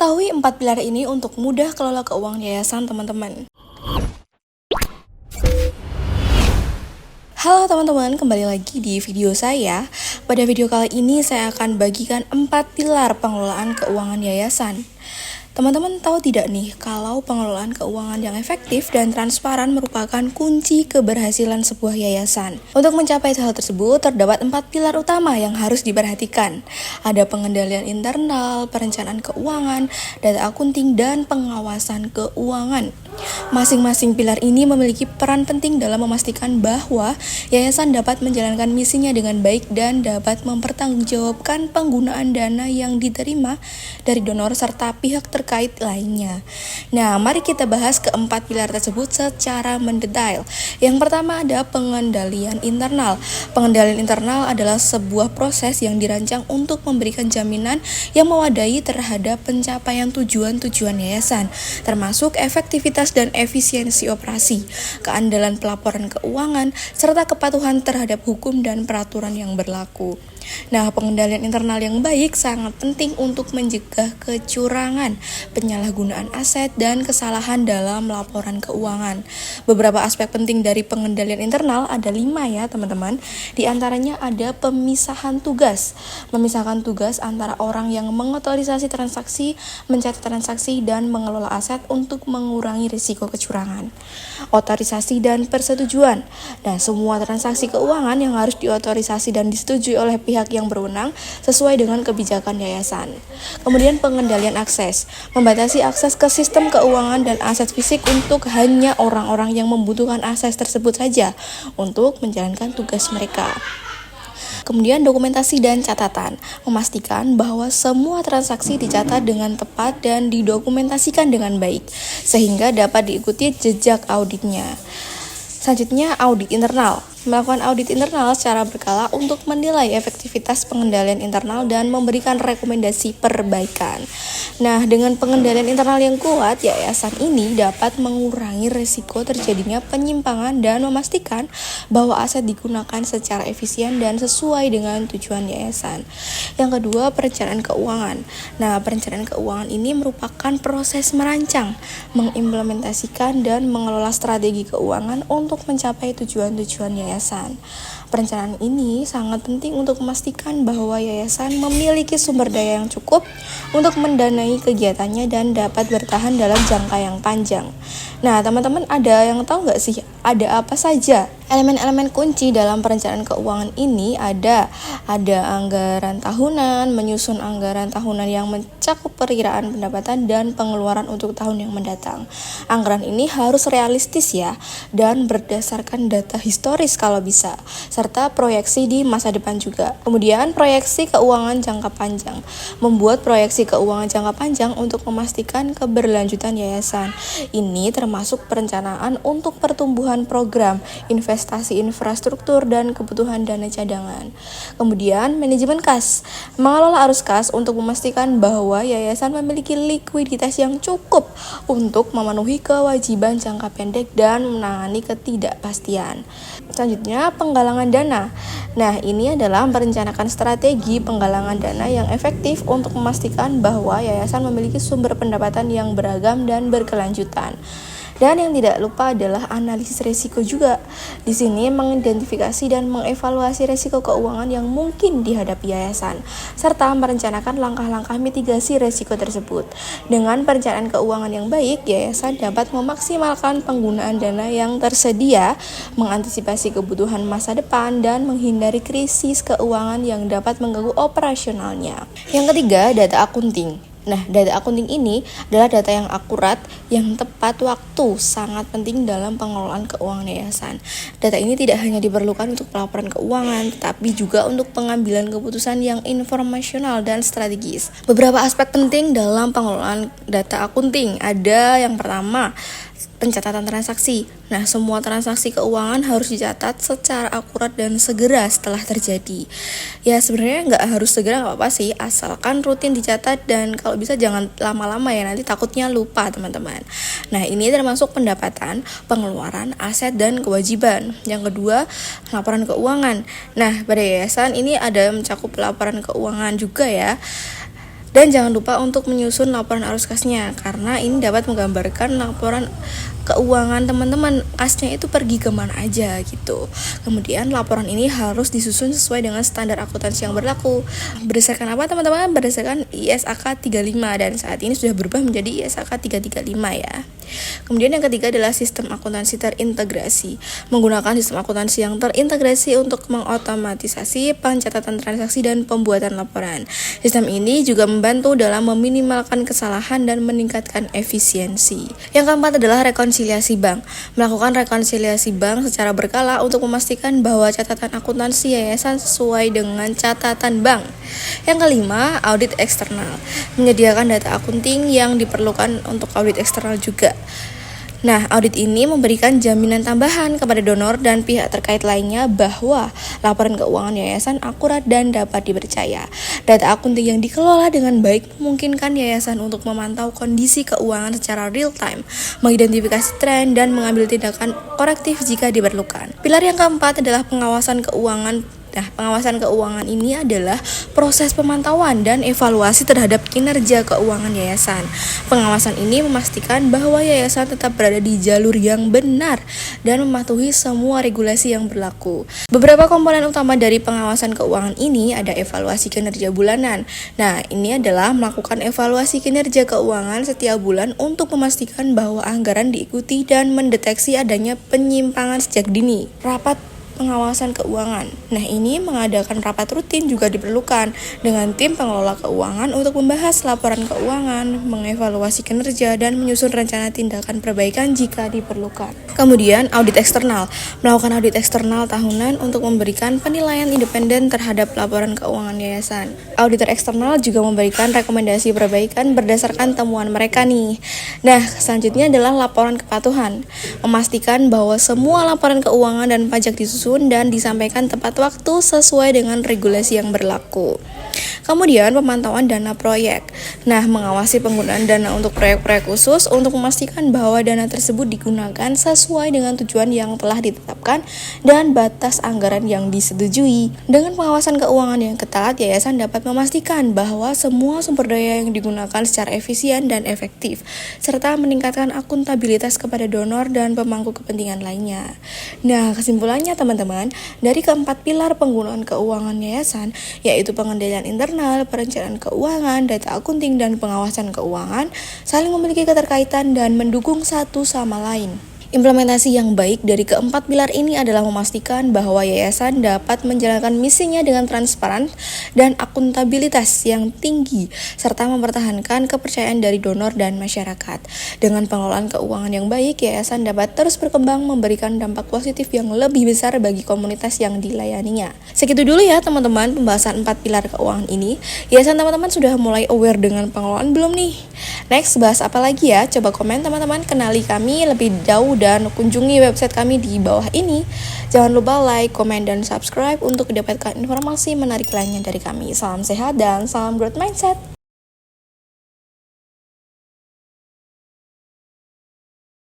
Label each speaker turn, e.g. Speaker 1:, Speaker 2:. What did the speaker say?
Speaker 1: Ketahui 4 pilar ini untuk mudah kelola keuangan yayasan teman-teman. Halo teman-teman, kembali lagi di video saya. Pada video kali ini saya akan bagikan 4 pilar pengelolaan keuangan yayasan. Teman-teman tahu tidak nih, kalau pengelolaan keuangan yang efektif dan transparan merupakan kunci keberhasilan sebuah yayasan. Untuk mencapai hal tersebut, terdapat 4 pilar utama yang harus diperhatikan. Ada pengendalian internal, perencanaan keuangan, data akunting, dan pengawasan keuangan. Masing-masing pilar ini memiliki peran penting dalam memastikan bahwa yayasan dapat menjalankan misinya dengan baik dan dapat mempertanggungjawabkan penggunaan dana yang diterima dari donor serta pihak terkait lainnya. Nah, mari kita bahas keempat pilar tersebut secara mendetail. Yang pertama ada pengendalian internal. Pengendalian internal adalah sebuah proses yang dirancang untuk memberikan jaminan yang memadai terhadap pencapaian tujuan-tujuan yayasan, termasuk efektivitas dan efisiensi operasi, keandalan pelaporan keuangan, serta kepatuhan terhadap hukum dan peraturan yang berlaku. Nah, pengendalian internal yang baik sangat penting untuk mencegah kecurangan, penyalahgunaan aset, dan kesalahan dalam laporan keuangan. Beberapa aspek penting dari pengendalian internal ada 5 ya teman-teman. Di antaranya ada pemisahan tugas. Memisahkan tugas antara orang yang mengotorisasi transaksi, mencatat transaksi, dan mengelola aset untuk mengurangi risiko kecurangan. Otorisasi dan persetujuan. Nah, semua transaksi keuangan yang harus diotorisasi dan disetujui oleh pihak yang berwenang sesuai dengan kebijakan yayasan. Kemudian pengendalian akses, membatasi akses ke sistem keuangan dan aset fisik untuk hanya orang-orang yang membutuhkan akses tersebut saja untuk menjalankan tugas mereka. Kemudian dokumentasi dan catatan, memastikan bahwa semua transaksi dicatat dengan tepat dan didokumentasikan dengan baik, sehingga dapat diikuti jejak auditnya. Selanjutnya, audit internal. Melakukan audit internal secara berkala untuk menilai efektivitas pengendalian internal dan memberikan rekomendasi perbaikan. Nah, dengan pengendalian internal yang kuat, yayasan ini dapat mengurangi risiko terjadinya penyimpangan dan memastikan bahwa aset digunakan secara efisien dan sesuai dengan tujuan yayasan. Yang kedua, perencanaan keuangan. Nah, perencanaan keuangan ini merupakan proses merancang, mengimplementasikan, dan mengelola strategi keuangan untuk mencapai tujuan-tujuan yayasan. Perencanaan ini sangat penting untuk memastikan bahwa yayasan memiliki sumber daya yang cukup untuk mendanai kegiatannya dan dapat bertahan dalam jangka yang panjang. Nah, teman-teman ada yang tahu nggak sih ada apa saja elemen-elemen kunci dalam perencanaan keuangan ini? Ada anggaran tahunan, menyusun anggaran tahunan yang mencakup perkiraan pendapatan dan pengeluaran untuk tahun yang mendatang. Anggaran ini harus realistis ya, dan berdasarkan data historis kalau bisa, serta proyeksi di masa depan juga. Kemudian proyeksi keuangan jangka panjang, membuat proyeksi keuangan jangka panjang untuk memastikan keberlanjutan yayasan. Ini termasuk perencanaan untuk pertumbuhan program, investasi infrastruktur, dan kebutuhan dana cadangan. Kemudian manajemen kas, mengelola arus kas untuk memastikan bahwa yayasan memiliki likuiditas yang cukup untuk memenuhi kewajiban jangka pendek dan menangani ketidakpastian. Selanjutnya, penggalangan dana. Nah, ini adalah merencanakan strategi penggalangan dana yang efektif untuk memastikan bahwa yayasan memiliki sumber pendapatan yang beragam dan berkelanjutan. Dan yang tidak lupa adalah analisis risiko juga. Di sini mengidentifikasi dan mengevaluasi risiko keuangan yang mungkin dihadapi yayasan, serta merencanakan langkah-langkah mitigasi risiko tersebut. Dengan perencanaan keuangan yang baik, yayasan dapat memaksimalkan penggunaan dana yang tersedia, mengantisipasi kebutuhan masa depan, dan menghindari krisis keuangan yang dapat mengganggu operasionalnya. Yang ketiga, data akunting. Nah, data akunting ini adalah data yang akurat, yang tepat waktu, sangat penting dalam pengelolaan keuangan yayasan. Data ini tidak hanya diperlukan untuk pelaporan keuangan, tetapi juga untuk pengambilan keputusan yang informasional dan strategis. Beberapa aspek penting dalam pengelolaan data akunting ada yang pertama, pencatatan transaksi. Nah, semua transaksi keuangan harus dicatat secara akurat dan segera setelah terjadi. Ya, sebenarnya nggak harus segera, nggak apa-apa sih, asalkan rutin dicatat dan kalau bisa jangan lama-lama ya, nanti takutnya lupa teman-teman. Nah, ini termasuk pendapatan, pengeluaran, aset, dan kewajiban. Yang kedua, laporan keuangan. Nah, pada yayasan ini ada mencakup laporan keuangan juga ya. Dan jangan lupa untuk menyusun laporan arus kasnya, karena ini dapat menggambarkan laporan keuangan teman-teman, kasnya itu pergi kemana aja gitu. Kemudian laporan ini harus disusun sesuai dengan standar akuntansi yang berlaku. Berdasarkan apa teman-teman? Berdasarkan ISAK 35, dan saat ini sudah berubah menjadi ISAK 335 ya. Kemudian yang ketiga adalah sistem akuntansi terintegrasi. Menggunakan sistem akuntansi yang terintegrasi untuk mengotomatisasi pencatatan transaksi dan pembuatan laporan. Sistem ini juga membantu dalam meminimalkan kesalahan dan meningkatkan efisiensi. Yang keempat adalah rekonsiliasi bank. Melakukan rekonsiliasi bank secara berkala untuk memastikan bahwa catatan akuntansi yayasan sesuai dengan catatan bank. Yang kelima, audit eksternal. Menyediakan data akunting yang diperlukan untuk audit eksternal juga. Nah, audit ini memberikan jaminan tambahan kepada donor dan pihak terkait lainnya bahwa laporan keuangan yayasan akurat dan dapat dipercaya. Data akunting yang dikelola dengan baik memungkinkan yayasan untuk memantau kondisi keuangan secara real time, mengidentifikasi tren, dan mengambil tindakan korektif jika diperlukan. Pilar yang keempat adalah pengawasan keuangan. Nah, pengawasan keuangan ini adalah proses pemantauan dan evaluasi terhadap kinerja keuangan yayasan. Pengawasan ini memastikan bahwa yayasan tetap berada di jalur yang benar dan mematuhi semua regulasi yang berlaku. Beberapa komponen utama dari pengawasan keuangan ini ada evaluasi kinerja bulanan. Nah, ini adalah melakukan evaluasi kinerja keuangan setiap bulan untuk memastikan bahwa anggaran diikuti dan mendeteksi adanya penyimpangan sejak dini. Rapat pengawasan keuangan. Nah, ini mengadakan rapat rutin juga diperlukan dengan tim pengelola keuangan untuk membahas laporan keuangan, mengevaluasi kinerja, dan menyusun rencana tindakan perbaikan jika diperlukan. Kemudian, audit eksternal. Melakukan audit eksternal tahunan untuk memberikan penilaian independen terhadap laporan keuangan yayasan. Auditor eksternal juga memberikan rekomendasi perbaikan berdasarkan temuan mereka nih. Nah, selanjutnya adalah laporan kepatuhan. Memastikan bahwa semua laporan keuangan dan pajak disusun dan disampaikan tepat waktu sesuai dengan regulasi yang berlaku. Kemudian pemantauan dana proyek. Nah, mengawasi penggunaan dana untuk proyek-proyek khusus untuk memastikan bahwa dana tersebut digunakan sesuai dengan tujuan yang telah ditetapkan dan batas anggaran yang disetujui. Dengan pengawasan keuangan yang ketat, yayasan dapat memastikan bahwa semua sumber daya yang digunakan secara efisien dan efektif, serta meningkatkan akuntabilitas kepada donor dan pemangku kepentingan lainnya. Nah, kesimpulannya teman-teman, dari keempat pilar penggunaan keuangan yayasan, yaitu pengendalian internal, perencanaan keuangan, data akunting, dan pengawasan keuangan, saling memiliki keterkaitan dan mendukung satu sama lain. Implementasi yang baik dari keempat pilar ini adalah memastikan bahwa yayasan dapat menjalankan misinya dengan transparan dan akuntabilitas yang tinggi, serta mempertahankan kepercayaan dari donor dan masyarakat. Dengan pengelolaan keuangan yang baik, yayasan dapat terus berkembang memberikan dampak positif yang lebih besar bagi komunitas yang dilayaninya. Segitu dulu ya teman-teman pembahasan 4 pilar keuangan ini. Yayasan teman-teman sudah mulai aware dengan pengelolaan belum nih? Next, bahas apa lagi ya? Coba komen teman-teman, kenali kami lebih jauh dan kunjungi website kami di bawah ini. Jangan lupa like, komen, dan subscribe untuk mendapatkan informasi menarik lainnya dari kami. Salam sehat dan salam growth mindset.